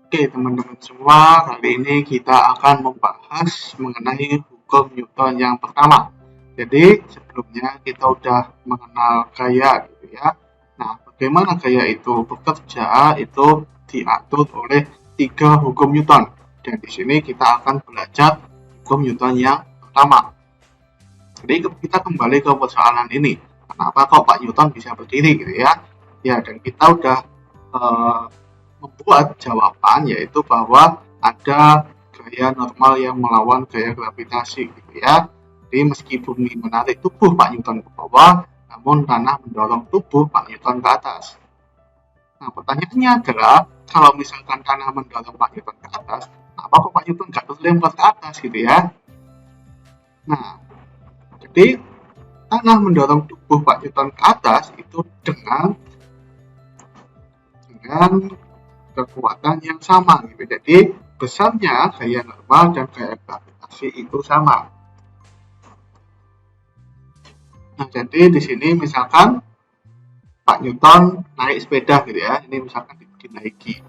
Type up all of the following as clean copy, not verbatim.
Oke teman-teman semua, kali ini kita akan membahas mengenai hukum Newton yang pertama. Jadi sebelumnya kita udah mengenal gaya gitu ya. Nah, bagaimana gaya itu bekerja itu diatur oleh 3 hukum Newton. Dan di sini kita akan belajar hukum Newton yang pertama. Jadi kita kembali ke persoalan ini. Kenapa kok Pak Newton bisa berdiri gitu ya? Ya, dan kita udah uh, membuat jawaban yaitu bahwa ada gaya normal yang melawan gaya gravitasi gitu ya. Jadi meski bumi menarik tubuh Pak Newton ke bawah, namun tanah mendorong tubuh Pak Newton ke atas. Nah, pertanyaannya adalah kalau misalkan tanah mendorong Pak Newton ke atas, apa kok Pak Newton nggak terlempar ke atas gitu ya? Nah, jadi tanah mendorong tubuh Pak Newton ke atas itu dengan kekuatan yang sama gitu. Jadi besarnya gaya normal dan gaya gravitasi itu sama. Nah, jadi di sini misalkan Pak Newton naik sepeda gitu ya. Ini misalkan dinaiki.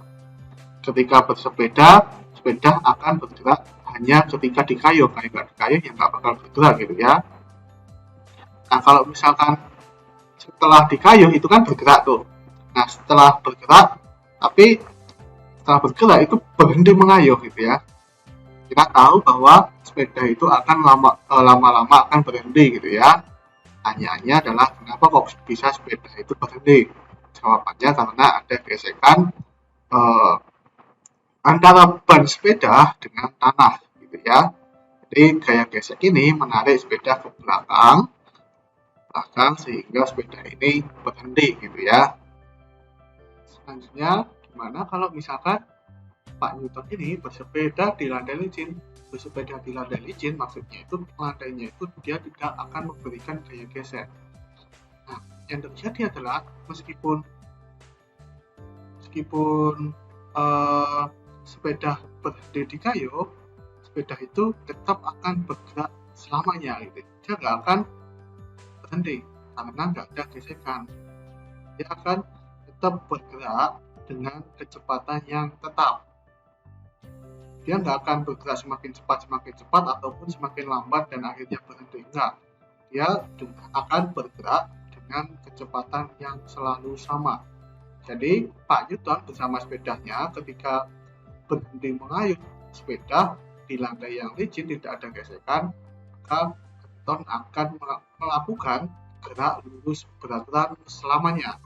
Ketika bersepeda, sepeda akan bergerak hanya ketika dikayuh. Kalau nggak dikayuh ya nggak bakal bergerak gitu ya. Nah, kalau misalkan setelah dikayuh itu kan bergerak tuh. Nah, setelah bergerak, tapi setelah bergerak itu berhenti mengayuh gitu ya. Kita tahu bahwa sepeda itu akan lama-lama akan berhenti gitu ya. Tanyaannya adalah kenapa kok bisa sepeda itu berhenti? Jawabannya karena ada gesekan antara ban sepeda dengan tanah gitu ya. Jadi gaya gesek ini menarik sepeda ke belakang sehingga sepeda ini berhenti gitu ya. Selanjutnya gimana kalau misalkan Pak Newton ini bersepeda di lantai licin? Bersepeda di lantai licin maksudnya itu lantainya itu dia tidak akan memberikan gaya geser. Nah, yang terjadi adalah meskipun sepeda berhenti di kayu, sepeda itu tetap akan bergerak selamanya gitu. Dia nggak akan berhenti karena nggak ada gesekan. Dia akan tetap bergerak dengan kecepatan yang tetap. Dia nggak akan bergerak semakin cepat ataupun semakin lambat dan akhirnya berhenti. Enggak. Dia akan bergerak dengan kecepatan yang selalu sama. Jadi Pak Newton bersama sepedanya ketika berhenti mengayuh sepeda di lantai yang licin tidak ada gesekan, maka Newton akan melakukan gerak lurus beraturan selamanya.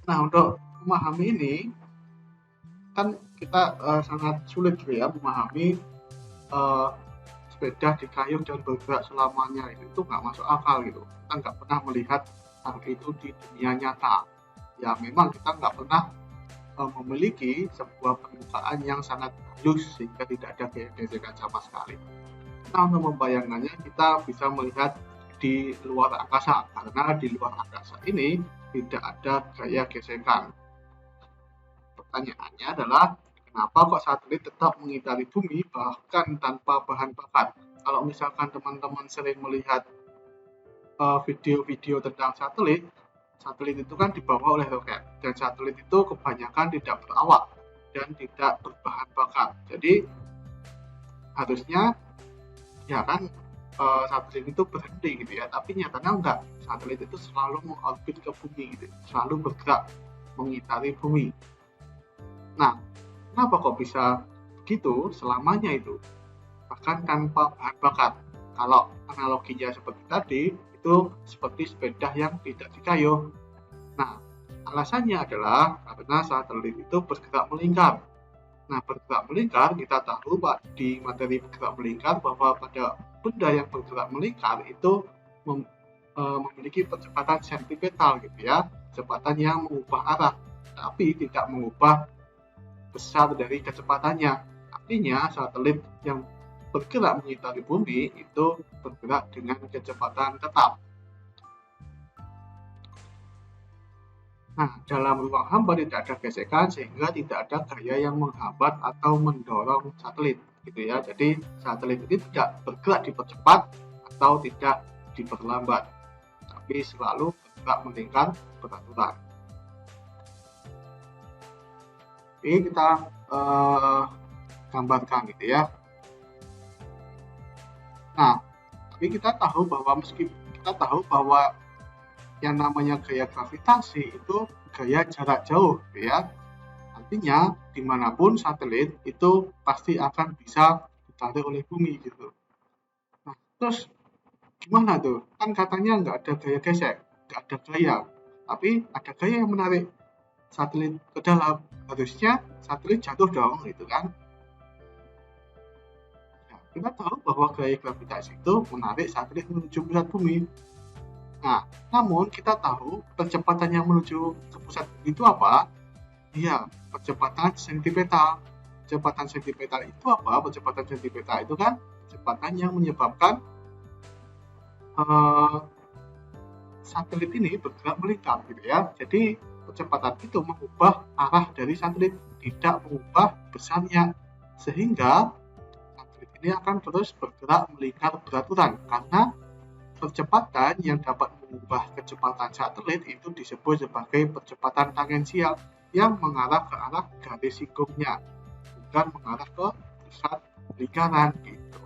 Nah, untuk memahami ini kan kita sangat sulit gitu ya memahami sepeda dikayuh dan bergerak selamanya itu nggak masuk akal gitu. Kita nggak pernah melihat hal itu di dunia nyata. Ya memang kita nggak pernah memiliki sebuah permukaan yang sangat halus sehingga tidak ada gesekan sama sekali. Nah, untuk membayangkannya kita bisa melihat di luar angkasa karena di luar angkasa ini tidak ada gaya gesekan. Pertanyaannya adalah kenapa kok satelit tetap mengitari bumi bahkan tanpa bahan bakar? Kalau misalkan teman-teman sering melihat video-video tentang satelit, satelit itu kan dibawa oleh roket dan satelit itu kebanyakan tidak berawak dan tidak berbahan bakar. Jadi harusnya ya kan satelit itu berhenti gitu ya, tapi nyatanya enggak. Satelit itu selalu mengorbit ke bumi gitu, selalu bergerak mengitari bumi. Nah, kenapa kok bisa begitu selamanya itu? Bahkan tanpa bahan bakar. Kalau analoginya seperti tadi, itu seperti sepeda yang tidak dikayuh. Nah, alasannya adalah karena satelit itu bergerak melingkar. Nah, bergerak melingkar, kita tahu Pak di materi bergerak melingkar bahwa pada benda yang bergerak melingkar itu memiliki percepatan sentripetal gitu ya, kecepatan yang mengubah arah, tapi tidak mengubah besar dari kecepatannya. Artinya satelit yang bergerak mengitari bumi itu bergerak dengan kecepatan tetap. Nah, dalam ruang hampa tidak ada gesekan sehingga tidak ada gaya yang menghambat atau mendorong satelit gitu ya. Jadi satelit ini tidak bergerak dipercepat atau tidak diperlambat, tapi selalu bergerak melingkar beraturan. Ini kita gambarkan gitu ya. Nah, tapi kita tahu bahwa yang namanya gaya gravitasi itu gaya jarak jauh gitu ya. Artinya dimanapun satelit itu pasti akan bisa ditarik oleh bumi gitu. Nah, terus gimana tuh? Kan katanya nggak ada gaya gesek, nggak ada gaya. Tapi ada gaya yang menarik satelit ke dalam. Harusnya satelit jatuh dong gitu kan. Nah, kita tahu bahwa gaya gravitasi itu menarik satelit menuju pusat bumi. Nah, namun kita tahu percepatan yang menuju ke pusat bumi itu apa? Iya, percepatan sentipetal. Percepatan sentipetal itu apa? Percepatan sentipetal itu kan kecepatan yang menyebabkan satelit ini bergerak melingkar gitu ya. Jadi percepatan itu mengubah arah dari satelit, tidak mengubah besarnya, sehingga satelit ini akan terus bergerak melingkar beraturan karena percepatan yang dapat mengubah kecepatan satelit itu disebut sebagai percepatan tangensial yang mengarah ke arah garis singkungnya, bukan mengarah ke pusat lingkaran gitu.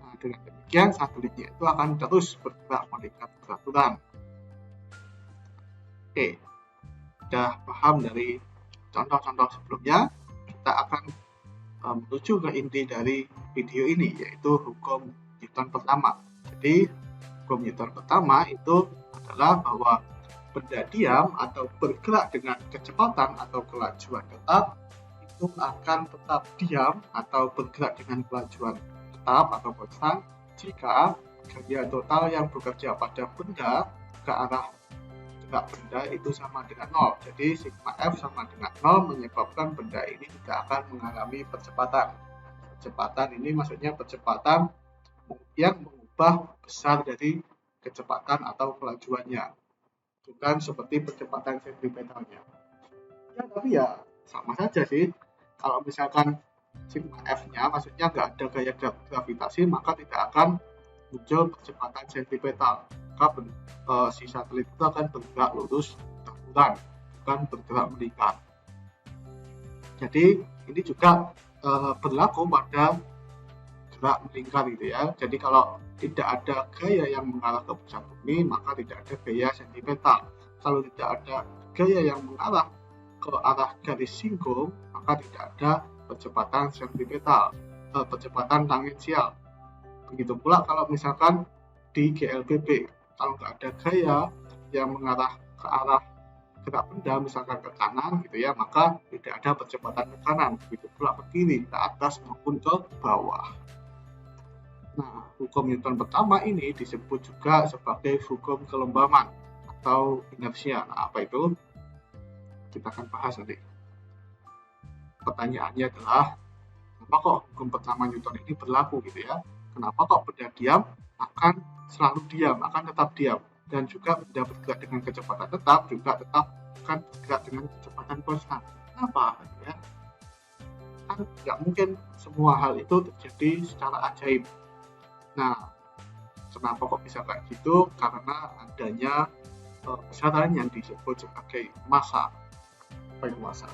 Nah, dengan demikian satelitnya itu akan terus bergerak melingkar beraturan. Oke, sudah paham dari contoh-contoh sebelumnya, kita akan menuju ke inti dari video ini, yaitu hukum Newton pertama. Jadi hukum Newton pertama itu adalah bahwa benda diam atau bergerak dengan kecepatan atau kelajuan tetap itu akan tetap diam atau bergerak dengan kelajuan tetap atau konstan jika gaya total yang bekerja pada benda ke arah gerak benda itu sama dengan 0. Jadi sigma F sama dengan 0 menyebabkan benda ini tidak akan mengalami percepatan. Percepatan ini maksudnya percepatan yang mengubah besar dari kecepatan atau kelajuannya, bukan seperti percepatan sentripetalnya. Ya, tapi ya sama saja sih. Kalau misalkan sigma F-nya maksudnya nggak ada gaya gravitasi, maka tidak akan muncul percepatan sentripetal. Maka si satelit itu akan bergerak lurus berputar, bukan bergerak melingkar. Jadi ini juga berlaku pada gerak melingkar gitu ya. Jadi kalau tidak ada gaya yang mengarah ke pusat bumi, maka tidak ada gaya sentimental. Kalau tidak ada gaya yang mengarah ke arah garis singgung, maka tidak ada percepatan sentimental, percepatan tangensial. Begitu pula kalau misalkan di GLBB, kalau nggak ada gaya yang mengarah ke arah gerak benda, misalkan ke kanan gitu ya, maka tidak ada percepatan ke kanan. Begitu pula ke kiri, ke atas maupun ke bawah. Nah, hukum Newton pertama ini disebut juga sebagai hukum kelembaman atau inersia. Nah, apa itu? Kita akan bahas nanti. Pertanyaannya adalah, kenapa kok hukum pertama Newton ini berlaku gitu ya? Kenapa kok benda diam akan selalu diam, akan tetap diam? Dan juga benda bergerak dengan kecepatan tetap juga tetap akan bergerak dengan kecepatan konstan. Kenapa? Ya? Kan nggak mungkin semua hal itu terjadi secara ajaib. Nah, kenapa kok bisa kayak gitu? Karena adanya besaran yang disebut sebagai massa. Apa itu massa?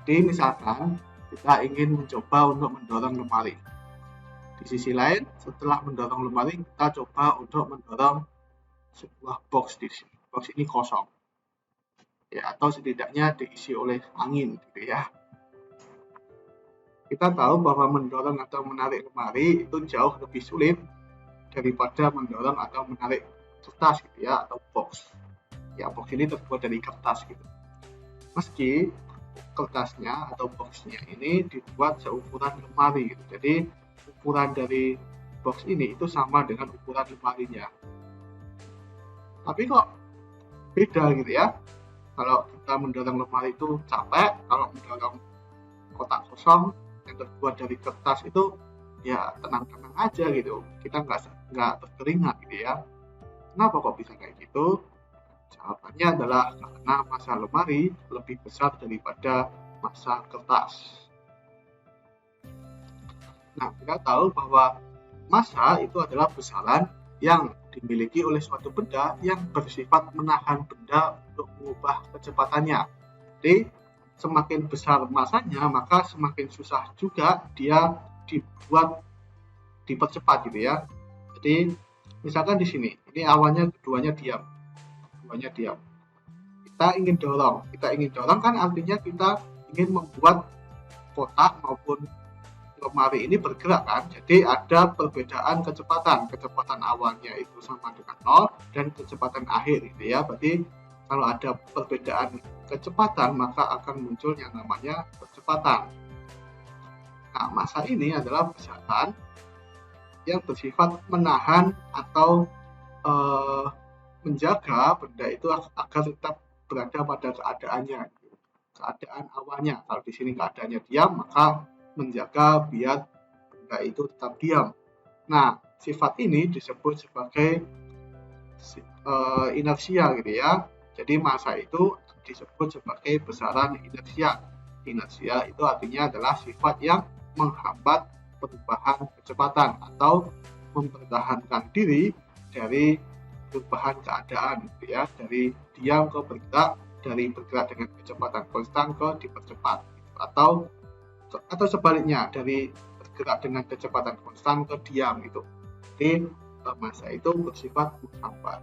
Jadi misalkan kita ingin mencoba untuk mendorong lemari. Di sisi lain, setelah mendorong lemari, kita coba untuk mendorong sebuah box di sini. Box ini kosong. Ya, atau setidaknya diisi oleh angin gitu ya. Kita tahu bahwa mendorong atau menarik lemari itu jauh lebih sulit daripada mendorong atau menarik kertas gitu ya, atau box. Ya, box ini terbuat dari kertas gitu. Meski kertasnya atau boxnya ini dibuat seukuran lemari gitu. Jadi ukuran dari box ini itu sama dengan ukuran lemarinya. Tapi kok beda gitu ya. Kalau kita mendorong lemari itu capek, kalau mendorong kotak kosong yang terbuat dari kertas itu ya tenang-tenang aja gitu, kita nggak berkeringat gitu ya. Kenapa kok bisa kayak gitu? Jawabannya adalah karena massa lemari lebih besar daripada massa kertas. Nah, kita tahu bahwa massa itu adalah besaran yang dimiliki oleh suatu benda yang bersifat menahan benda untuk mengubah kecepatannya. Jadi semakin besar masanya, maka semakin susah juga dia dipercepat gitu ya. Jadi misalkan di sini, ini awannya keduanya diam. Kita ingin dorong kan artinya kita ingin membuat kotak maupun lemari ini bergerak kan. Jadi ada perbedaan kecepatan awalnya itu sama dengan 0 dan kecepatan akhir gitu ya. Berarti kalau ada perbedaan kecepatan maka akan muncul yang namanya percepatan. Nah, massa ini adalah besaran yang bersifat menahan atau menjaga benda itu agar tetap berada pada keadaan awalnya. Kalau di sini keadaannya diam, maka menjaga biar benda itu tetap diam. Nah, sifat ini disebut sebagai inersia gitu ya. Jadi massa itu disebut sebagai besaran inersia. Inersia itu artinya adalah sifat yang menghambat perubahan kecepatan atau mempertahankan diri dari perubahan keadaan gitu ya, dari diam ke bergerak, dari bergerak dengan kecepatan konstan ke dipercepat, atau sebaliknya dari bergerak dengan kecepatan konstan ke diam itu. Jadi massa itu bersifat menghambat.